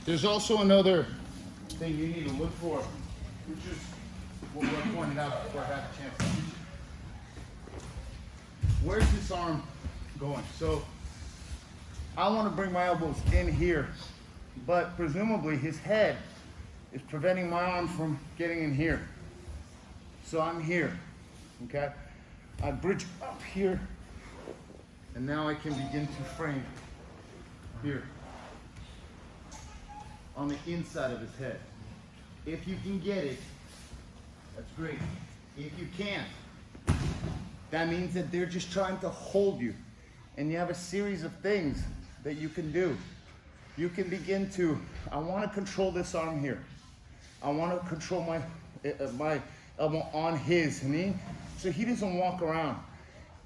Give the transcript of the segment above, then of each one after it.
There's also another thing you need to look for, which is what we pointed out before I had a chance to teach you. Where's this arm going? So I want to bring my elbows in here, but presumably his head is preventing my arm from getting in here. So I'm here, okay? I bridge up here, and now I can begin to frame here on the inside of his head. If you can get it, that's great. If you can't, that means that they're just trying to hold you. And you have a series of things that you can do. You can begin to, I want to control this arm here. I want to control my elbow on his knee so he doesn't walk around.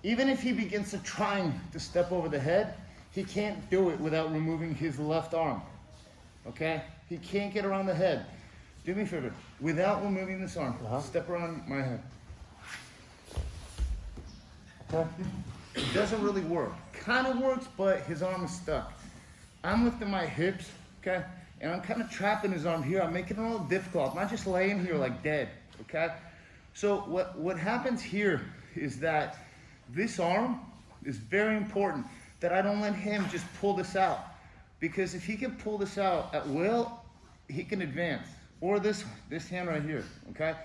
Even if he begins to trying to step over the head, he can't do it without removing his left arm. Okay? He can't get around the head. Do me a favor, without removing this arm, step around my head. Okay? It doesn't really work. Kind of works, but his arm is stuck. I'm lifting my hips, okay? And I'm kind of trapping his arm here. I'm making it a little difficult. I'm not just laying here like dead, okay? So what happens here is that this arm is very important, that I don't let him just pull this out. Because if he can pull this out at will, he can advance. Or this hand right here, okay?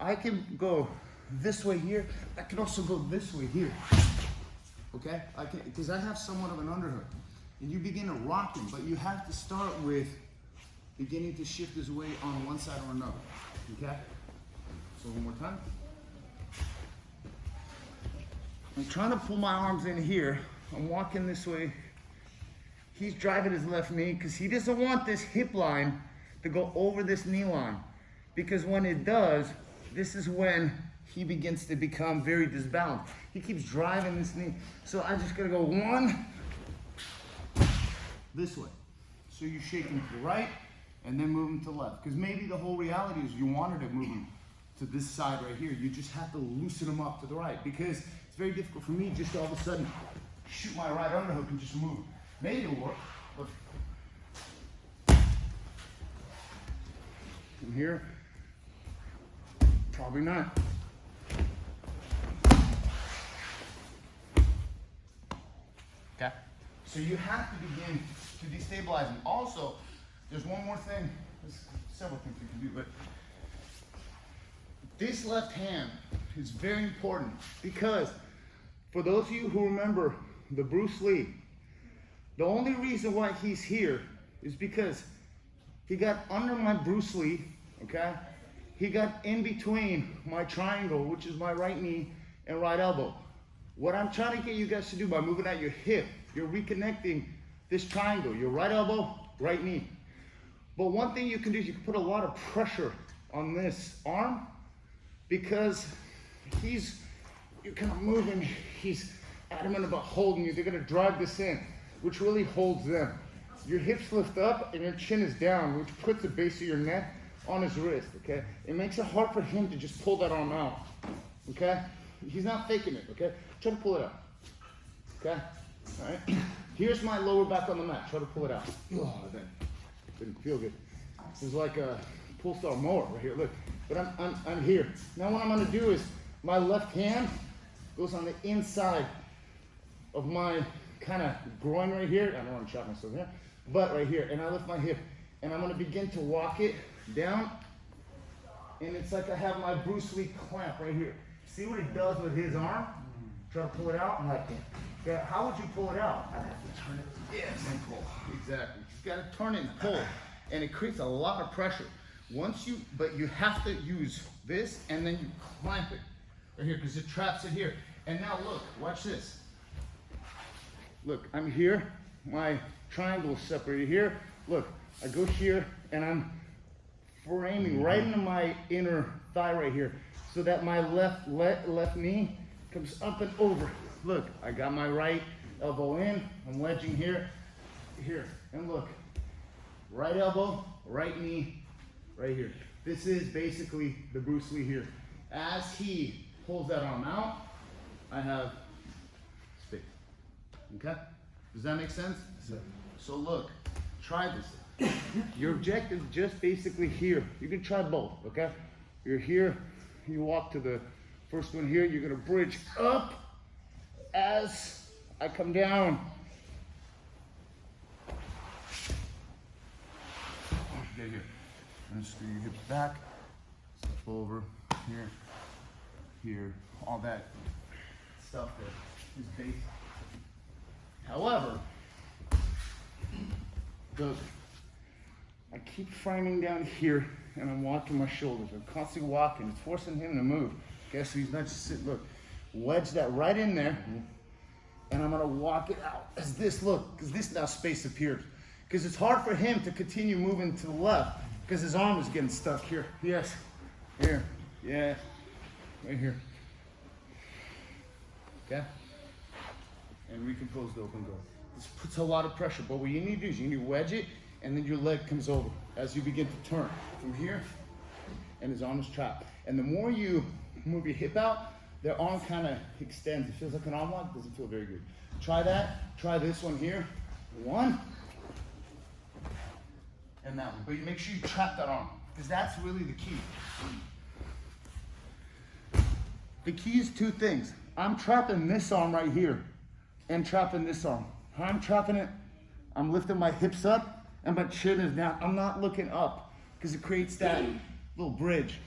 I can go this way here. I can also go this way here, okay? Because I have somewhat of an underhook. And you begin to rock him, but you have to start with beginning to shift his weight on one side or another, okay? So one more time. I'm trying to pull my arms in here. I'm walking this way. He's driving his left knee because he doesn't want this hip line to go over this knee line. Because when it does, this is when he begins to become very disbalanced. He keeps driving this knee. So I just gotta go one, this way. So you shake him to the right and then move him to the left. Because maybe the whole reality is you wanted to move him to this side right here. You just have to loosen him up to the right. Because it's very difficult for me just to all of a sudden shoot my right underhook and just move. Maybe it'll work, but from here, probably not. Okay. So you have to begin to destabilize him. Also, there's one more thing. There's several things you can do, but this left hand is very important because for those of you who remember the Bruce Lee, the only reason why he's here is because he got under my Bruce Lee, okay? He got in between my triangle, which is my right knee and right elbow. What I'm trying to get you guys to do by moving out your hip, you're reconnecting this triangle, your right elbow, right knee. But one thing you can do is you can put a lot of pressure on this arm because you're kind of moving, he's adamant about holding you. They're gonna drive this in, which really holds them. Your hips lift up and your chin is down, which puts the base of your neck on his wrist, okay? It makes it hard for him to just pull that arm out, okay? He's not faking it, okay? Try to pull it out, okay? All right? Here's my lower back on the mat. Try to pull it out. Oh, that didn't feel good. This is like a pull star mower right here, look. But I'm here. Now what I'm gonna do is my left hand goes on the inside of my kind of groin right here. I don't want to chop myself here, but right here. And I lift my hip and I'm going to begin to walk it down. And it's like I have my Bruce Lee clamp right here. See what he does with his arm? Try to pull it out and like that. Okay, how would you pull it out? I have to turn it. Yes, and pull. Exactly. You got to turn it and pull. And it creates a lot of pressure. But you have to use this and then you clamp it right here because it traps it here. And now look, watch this. Look, I'm here, my triangle is separated here. Look, I go here and I'm framing right into my inner thigh right here so that my left knee comes up and over. Look, I got my right elbow in, I'm wedging here, and look, right elbow, right knee, right here. This is basically the Bruce Lee here. As he pulls that arm out, I have space. Okay? Does that make sense? Yes. So look, try this. Your objective is just basically here. You can try both, okay? You're here, you walk to the first one here, you're gonna bridge up as I come down. Get here. And screw your hips back, step over, here, here, all that stuff that is basic. However, I keep framing down here and I'm walking my shoulders. I'm constantly walking. It's forcing him to move. Okay, so he's not just sitting. Look, wedge that right in there, and I'm gonna walk it out as this. Look, because this now space appears. Because it's hard for him to continue moving to the left because his arm is getting stuck here. Yes, here, yeah, right here. Okay, and recompose the open door. This puts a lot of pressure, but what you need to do is you need to wedge it, and then your leg comes over as you begin to turn from here, and his arm is trapped. And the more you move your hip out, their arm kind of extends. It feels like an arm lock, doesn't feel very good. Try that, try this one here. One, and that one. But you make sure you trap that arm, because that's really the key. The key is two things. I'm trapping this arm right here, and trapping this arm. How I'm trapping it, I'm lifting my hips up, and my chin is down. I'm not looking up, because it creates that little bridge.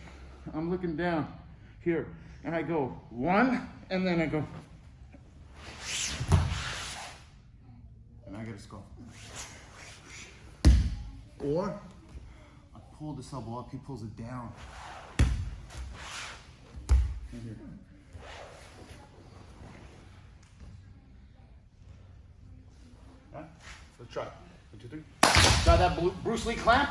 I'm looking down here, and I go one, and then I go, and I get a skull. Or I pull this elbow up, he pulls it down. And here. Let's try it. 1, 2, 3. Try that Bruce Lee clamp.